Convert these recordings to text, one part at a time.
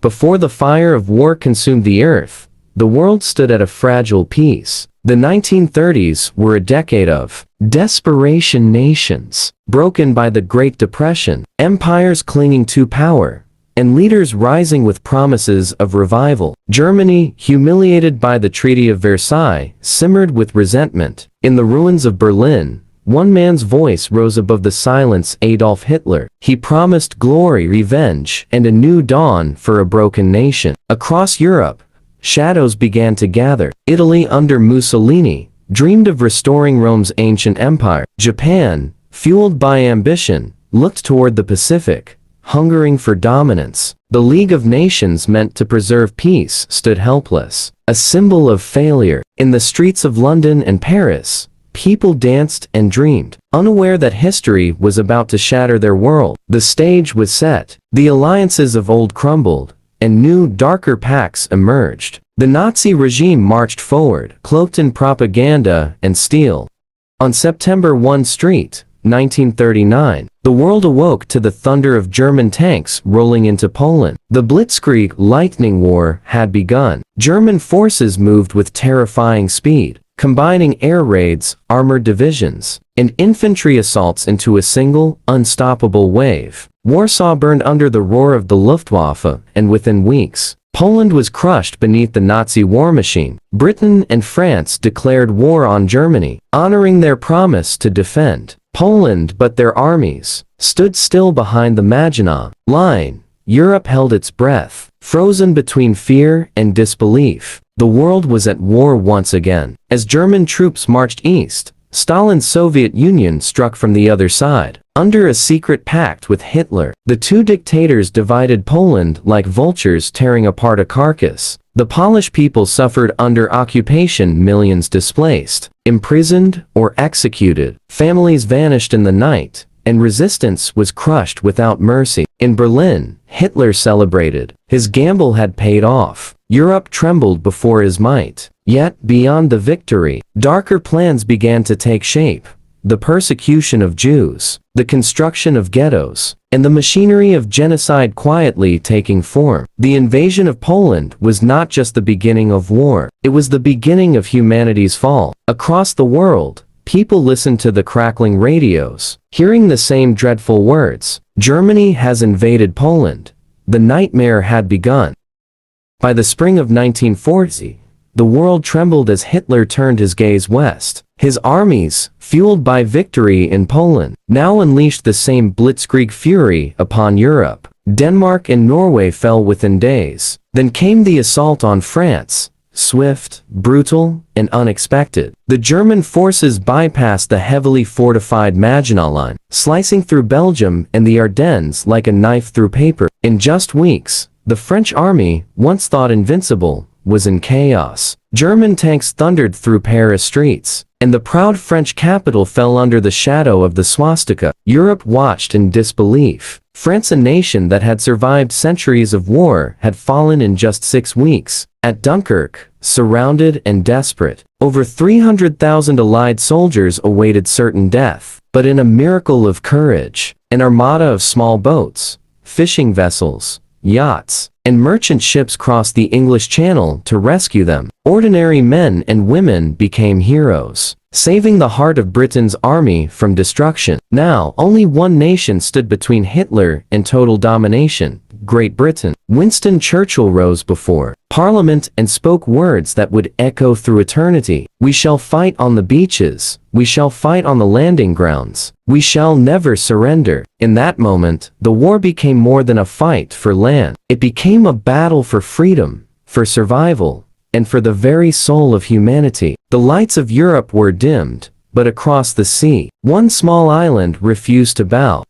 Before the fire of war consumed the earth, the world stood at a fragile peace. The 1930s were a decade of desperation, nations broken by the Great Depression, empires clinging to power, and leaders rising with promises of revival. Germany, humiliated by the Treaty of Versailles, simmered with resentment. In the ruins of Berlin, one man's voice rose above the silence: Adolf Hitler. He promised glory, revenge, and a new dawn for a broken nation. Across Europe, shadows began to gather. Italy under Mussolini dreamed of restoring Rome's ancient empire. Japan, fueled by ambition, looked toward the Pacific, hungering for dominance. The League of Nations, meant to preserve peace, stood helpless, a symbol of failure. In the streets of London and Paris, people danced and dreamed, unaware that history was about to shatter their world. The stage was set, the alliances of old crumbled, and new, darker pacts emerged. The Nazi regime marched forward, cloaked in propaganda and steel. On September 1 Street, 1939, the world awoke to the thunder of German tanks rolling into Poland. The Blitzkrieg lightning war had begun. German forces moved with terrifying speed, combining air raids, armored divisions, and infantry assaults into a single, unstoppable wave. Warsaw burned under the roar of the Luftwaffe, and within weeks, Poland was crushed beneath the Nazi war machine. Britain and France declared war on Germany, honoring their promise to defend Poland, but their armies stood still behind the Maginot Line. Europe held its breath, frozen between fear and disbelief. The world was at war once again. As German troops marched east, Stalin's Soviet Union struck from the other side. Under a secret pact with Hitler, the two dictators divided Poland like vultures tearing apart a carcass. The Polish people suffered under occupation, millions displaced, imprisoned, or executed. Families vanished in the night, and resistance was crushed without mercy. In Berlin, Hitler celebrated. His gamble had paid off. Europe trembled before his might. Yet, beyond the victory, darker plans began to take shape. The persecution of Jews, the construction of ghettos, and the machinery of genocide quietly taking form. The invasion of Poland was not just the beginning of war, it was the beginning of humanity's fall. Across the world, people listened to the crackling radios, hearing the same dreadful words: Germany has invaded Poland. The nightmare had begun. By the spring of 1940, the world trembled as Hitler turned his gaze west. His armies, fueled by victory in Poland, now unleashed the same blitzkrieg fury upon Europe. Denmark and Norway fell within days. Then came the assault on France, swift, brutal, and unexpected. The German forces bypassed the heavily fortified Maginot Line, slicing through Belgium and the Ardennes like a knife through paper. In just weeks, the French army, once thought invincible, was in chaos. German tanks thundered through Paris streets, and the proud French capital fell under the shadow of the swastika. Europe watched in disbelief. France, a nation that had survived centuries of war, had fallen in just 6 weeks. At Dunkirk, surrounded and desperate, over 300,000 Allied soldiers awaited certain death. But in a miracle of courage, an armada of small boats, fishing vessels, yachts, and merchant ships crossed the English Channel to rescue them. Ordinary men and women became heroes, saving the heart of Britain's army from destruction. Now, only one nation stood between Hitler and total domination: Great Britain. Winston Churchill rose before Parliament and spoke words that would echo through eternity. We shall fight on the beaches. We shall fight on the landing grounds. We shall never surrender. In that moment, the war became more than a fight for land. It became a battle for freedom, for survival, and for the very soul of humanity. The lights of Europe were dimmed, but across the sea, one small island refused to bow.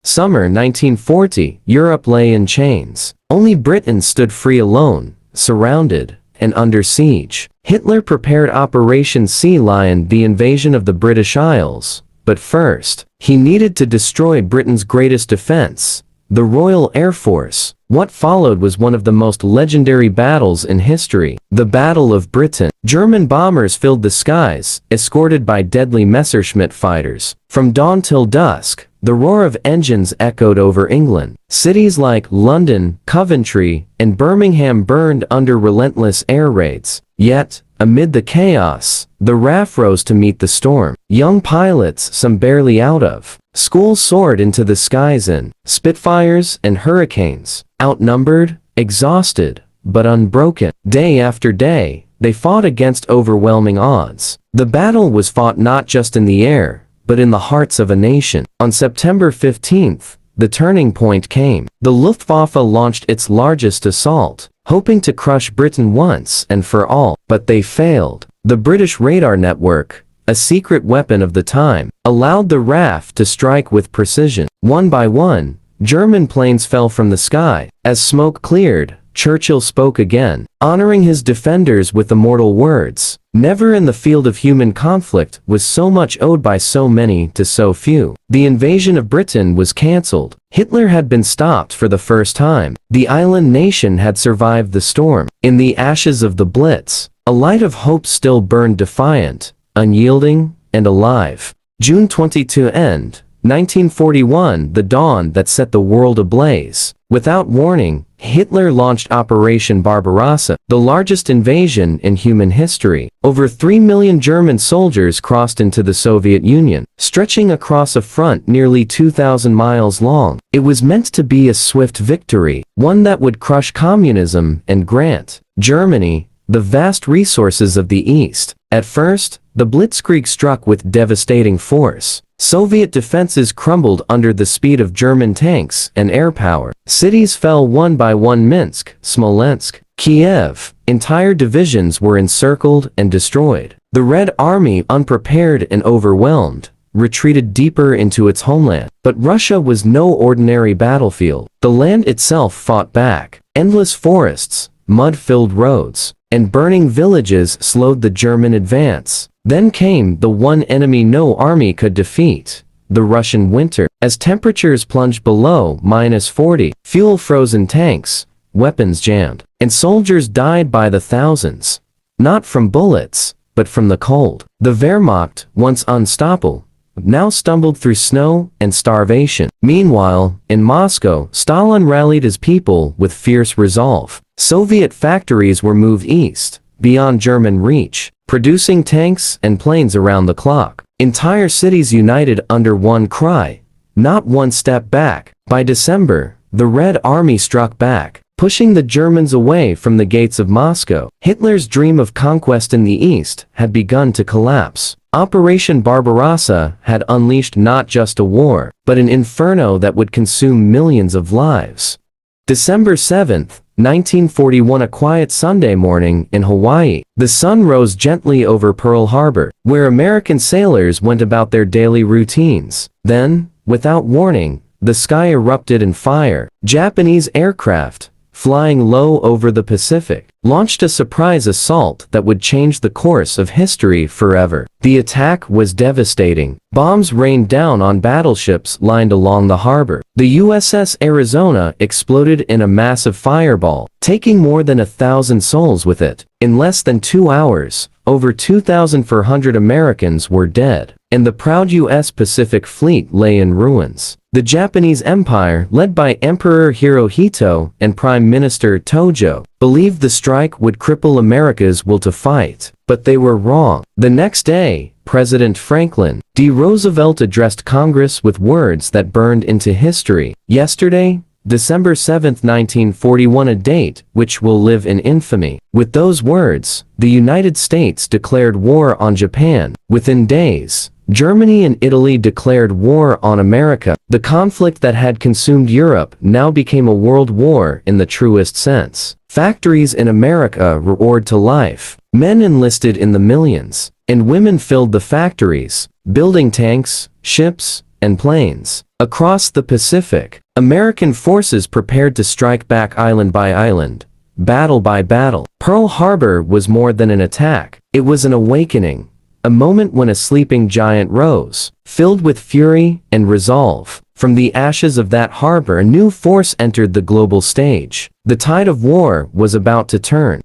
Summer 1940, Europe lay in chains. Only Britain stood free alone, surrounded, and under siege. Hitler prepared Operation Sea Lion, the invasion of the British Isles. But first, he needed to destroy Britain's greatest defense, the Royal Air Force. What followed was one of the most legendary battles in history, the Battle of Britain. German bombers filled the skies, escorted by deadly Messerschmitt fighters. From dawn till dusk, the roar of engines echoed over England. Cities like London, Coventry, and Birmingham burned under relentless air raids. Yet, amid the chaos, the RAF rose to meet the storm. Young pilots, some barely out of school, soared into the skies in Spitfires and Hurricanes. Outnumbered, exhausted, but unbroken. Day after day, they fought against overwhelming odds. The battle was fought not just in the air, but in the hearts of a nation. On September 15th, the turning point came. The Luftwaffe launched its largest assault, hoping to crush Britain once and for all, but they failed. The British radar network, a secret weapon of the time, allowed the RAF to strike with precision. One by one, German planes fell from the sky. As smoke cleared, Churchill spoke again, honoring his defenders with immortal words. Never in the field of human conflict was so much owed by so many to so few. The invasion of Britain was cancelled. Hitler had been stopped for the first time. The island nation had survived the storm. In the ashes of the Blitz, a light of hope still burned, defiant, unyielding, and alive. June 22 end, 1941, the dawn that set the world ablaze. Without warning, Hitler launched Operation Barbarossa, the largest invasion in human history. Over 3 million German soldiers crossed into the Soviet Union, stretching across a front nearly 2,000 miles long. It was meant to be a swift victory, one that would crush communism and grant Germany the vast resources of the East. At first, the Blitzkrieg struck with devastating force. Soviet defenses crumbled under the speed of German tanks and air power. Cities fell one by one: Minsk, Smolensk, Kiev. Entire divisions were encircled and destroyed. The Red Army, unprepared and overwhelmed, retreated deeper into its homeland. But Russia was no ordinary battlefield. The land itself fought back. Endless forests, mud-filled roads, and burning villages slowed the German advance. Then came the one enemy no army could defeat, the Russian winter. As temperatures plunged below -40, fuel-frozen tanks, weapons jammed, and soldiers died by the thousands. Not from bullets, but from the cold. The Wehrmacht, once unstoppable, now stumbled through snow and starvation. Meanwhile, in Moscow, Stalin rallied his people with fierce resolve. Soviet factories were moved east, beyond German reach, producing tanks and planes around the clock. Entire cities united under one cry: not one step back. By December, the Red Army struck back, pushing the Germans away from the gates of Moscow. Hitler's dream of conquest in the East had begun to collapse. Operation Barbarossa had unleashed not just a war, but an inferno that would consume millions of lives. December 7th, 1941, a quiet Sunday morning in Hawaii. The sun rose gently over Pearl Harbor, where American sailors went about their daily routines. Then, without warning, the sky erupted in fire. Japanese aircraft, flying low over the Pacific, launched a surprise assault that would change the course of history forever. The attack was devastating. Bombs rained down on battleships lined along the harbor. The USS Arizona exploded in a massive fireball, taking more than 1,000 souls with it. In less than 2 hours, over 2,400 Americans were dead, and the proud U.S. Pacific Fleet lay in ruins. The Japanese Empire, led by Emperor Hirohito and Prime Minister Tojo, believed the strike would cripple America's will to fight, but they were wrong. The next day, President Franklin D. Roosevelt addressed Congress with words that burned into history. Yesterday, December 7, 1941, a date which will live in infamy. With those words, the United States declared war on Japan. Within days, Germany and Italy declared war on America. The conflict that had consumed Europe now became a world war in the truest sense. Factories in America roared to life. Men enlisted in the millions, and women filled the factories, building tanks, ships, and planes. Across the Pacific, American forces prepared to strike back island by island, battle by battle. Pearl Harbor was more than an attack. It was an awakening. A moment when a sleeping giant rose, filled with fury and resolve. From the ashes of that harbor, a new force entered the global stage. The tide of war was about to turn.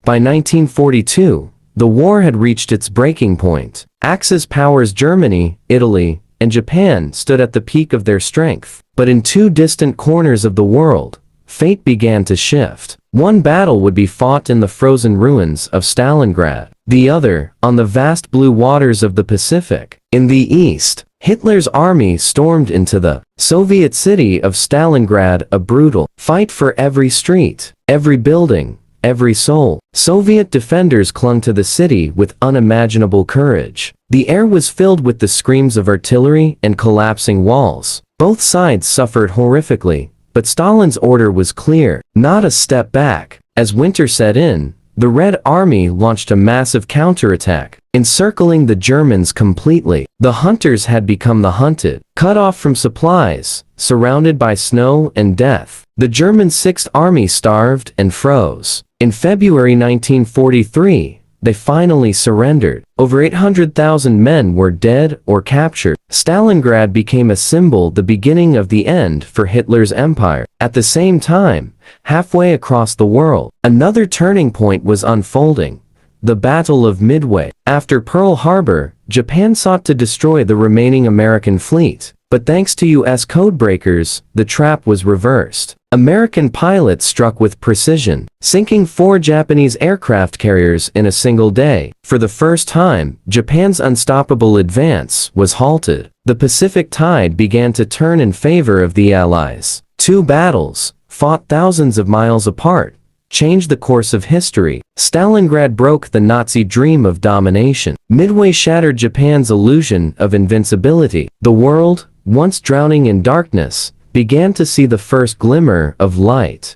By 1942, the war had reached its breaking point. Axis powers Germany, Italy, and Japan stood at the peak of their strength. But in two distant corners of the world, fate began to shift. One battle would be fought in the frozen ruins of Stalingrad, the other on the vast blue waters of the Pacific. In the east, Hitler's army stormed into the Soviet city of Stalingrad, a brutal fight for every street, every building, every soul. Soviet defenders clung to the city with unimaginable courage. The air was filled with the screams of artillery and collapsing walls. Both sides suffered horrifically, but Stalin's order was clear: not a step back. As winter set in, the Red Army launched a massive counterattack, encircling the Germans completely. The hunters had become the hunted, cut off from supplies, surrounded by snow and death. The German Sixth Army starved and froze. In February 1943, they finally surrendered. Over 800,000 men were dead or captured. Stalingrad became a symbol, the beginning of the end for Hitler's empire. At the same time, halfway across the world, another turning point was unfolding: the Battle of Midway. After Pearl Harbor, Japan sought to destroy the remaining American fleet. But thanks to U.S. codebreakers, the trap was reversed. American pilots struck with precision, sinking 4 Japanese aircraft carriers in a single day. For the first time, Japan's unstoppable advance was halted. The Pacific tide began to turn in favor of the Allies. 2 battles, fought thousands of miles apart, changed the course of history. Stalingrad broke the Nazi dream of domination. Midway shattered Japan's illusion of invincibility. The world, once drowning in darkness, began to see the first glimmer of light.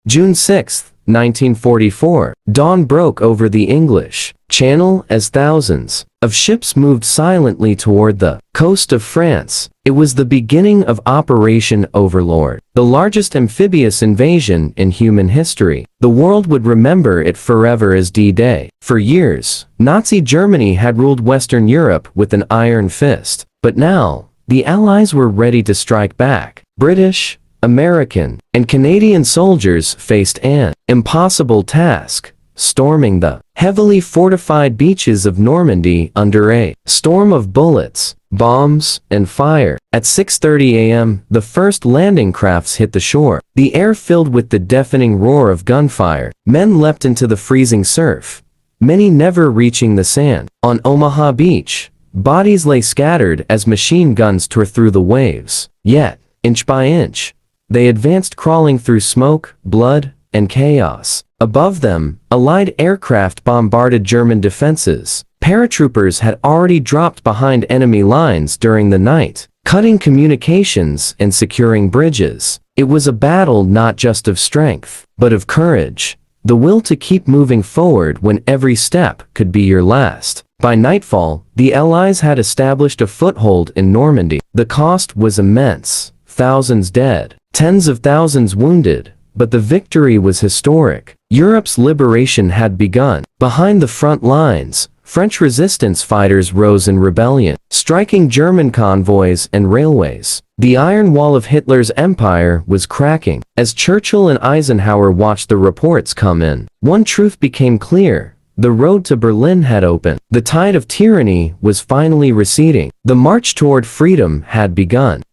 June 6, 1944, dawn broke over the English Channel as thousands of ships moved silently toward the coast of France. It was the beginning of Operation Overlord, the largest amphibious invasion in human history. The world would remember it forever as D-Day. For years, Nazi Germany had ruled Western Europe with an iron fist. But now, the Allies were ready to strike back. British, American, and Canadian soldiers faced an impossible task: storming the heavily fortified beaches of Normandy under a storm of bullets, bombs, and fire. At 6:30 a.m., the first landing crafts hit the shore. The air filled with the deafening roar of gunfire. Men leapt into the freezing surf, many never reaching the sand. On Omaha Beach, bodies lay scattered as machine guns tore through the waves. Yet, inch by inch, they advanced, crawling through smoke, blood, and chaos. Above them, Allied aircraft bombarded German defenses. Paratroopers had already dropped behind enemy lines during the night, cutting communications and securing bridges. It was a battle not just of strength, but of courage, the will to keep moving forward when every step could be your last. By nightfall, the Allies had established a foothold in Normandy. The cost was immense: thousands dead, tens of thousands wounded, but the victory was historic. Europe's liberation had begun. Behind the front lines, French resistance fighters rose in rebellion, striking German convoys and railways. The iron wall of Hitler's empire was cracking. As Churchill and Eisenhower watched the reports come in, one truth became clear: the road to Berlin had opened. The tide of tyranny was finally receding. The march toward freedom had begun.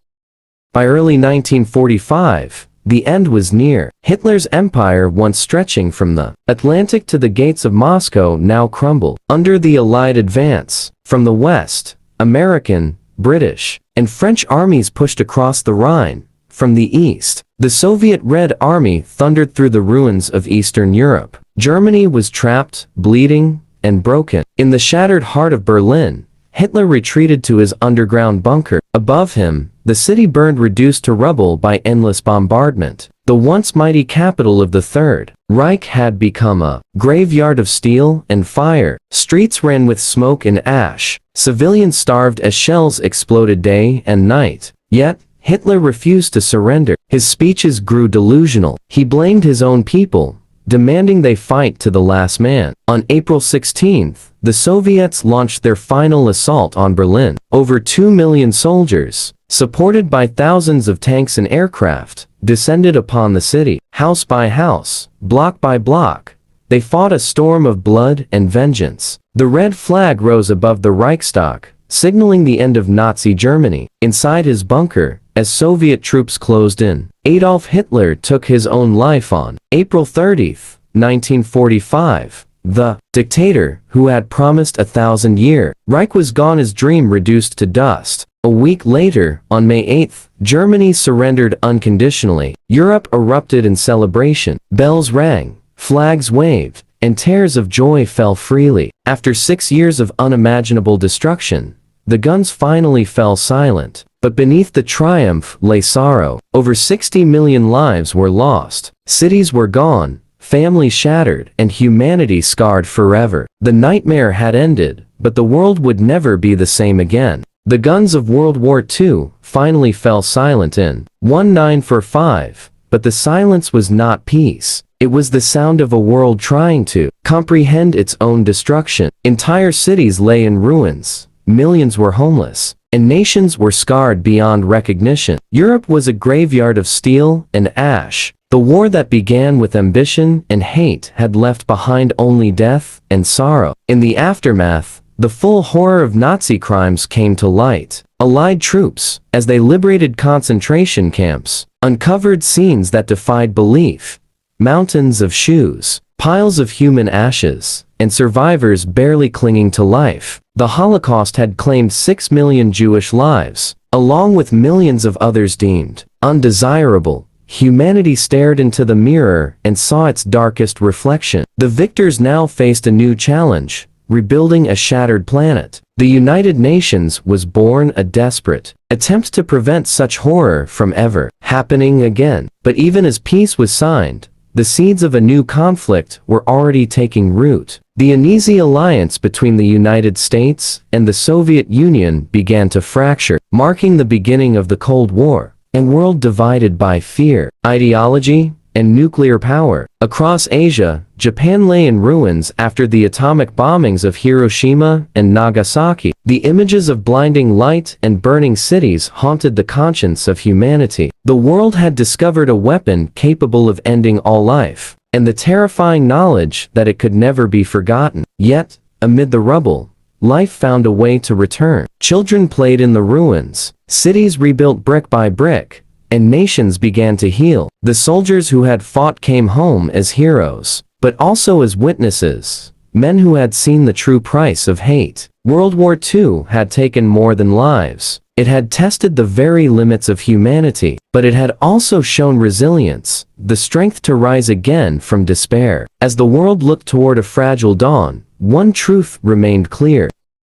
By early 1945, the end was near. Hitler's empire, once stretching from the Atlantic to the gates of Moscow, now crumbled under the Allied advance. From the west, American, British, and French armies pushed across the Rhine. From the east, the Soviet Red Army thundered through the ruins of Eastern Europe. Germany was trapped, bleeding, and broken. In the shattered heart of Berlin, Hitler retreated to his underground bunker. Above him, the city burned, reduced to rubble by endless bombardment. The once mighty capital of the Third Reich had become a graveyard of steel and fire. Streets ran with smoke and ash. Civilians starved as shells exploded day and night. Yet, Hitler refused to surrender. His speeches grew delusional. He blamed his own people, demanding they fight to the last man. On April 16th, the Soviets launched their final assault on Berlin. Over 2 million soldiers, supported by thousands of tanks and aircraft, descended upon the city. House by house, block by block, they fought a storm of blood and vengeance. The red flag rose above the Reichstag, signaling the end of Nazi Germany. Inside his bunker, as Soviet troops closed in, Adolf Hitler took his own life on April 30, 1945. The dictator, who had promised a 1,000-year Reich, was gone, his dream reduced to dust. A week later, on May 8, Germany surrendered unconditionally. Europe erupted in celebration. Bells rang, flags waved, and tears of joy fell freely. After 6 years of unimaginable destruction, the guns finally fell silent. But beneath the triumph lay sorrow. Over 60 million lives were lost. Cities were gone, families shattered, and humanity scarred forever. The nightmare had ended, but the world would never be the same again. The guns of World War II finally fell silent in 1945, but the silence was not peace. It was the sound of a world trying to comprehend its own destruction. Entire cities lay in ruins, millions were homeless, and nations were scarred beyond recognition. Europe was a graveyard of steel and ash. The war that began with ambition and hate had left behind only death and sorrow. In the aftermath, the full horror of Nazi crimes came to light. Allied troops, as they liberated concentration camps, uncovered scenes that defied belief. Mountains of shoes, piles of human ashes, and survivors barely clinging to life. The Holocaust had claimed 6 million Jewish lives, along with millions of others deemed undesirable. Humanity stared into the mirror and saw its darkest reflection. The victors now faced a new challenge: rebuilding a shattered planet. The United Nations was born, a desperate attempt to prevent such horror from ever happening again. But even as peace was signed, the seeds of a new conflict were already taking root. The uneasy alliance between the United States and the Soviet Union began to fracture, marking the beginning of the Cold War, a world divided by fear, ideology, and nuclear power. Across Asia, Japan lay in ruins after the atomic bombings of Hiroshima and Nagasaki. The images of blinding light and burning cities haunted the conscience of humanity. The world had discovered a weapon capable of ending all life, and the terrifying knowledge that it could never be forgotten. Yet, amid the rubble, life found a way to return. Children played in the ruins, cities rebuilt brick by brick, and nations began to heal. The soldiers who had fought came home as heroes, but also as witnesses, men who had seen the true price of hate. World War II had taken more than lives. It had tested the very limits of humanity, but it had also shown resilience, the strength to rise again from despair. As the world looked toward a fragile dawn, one truth remained clear: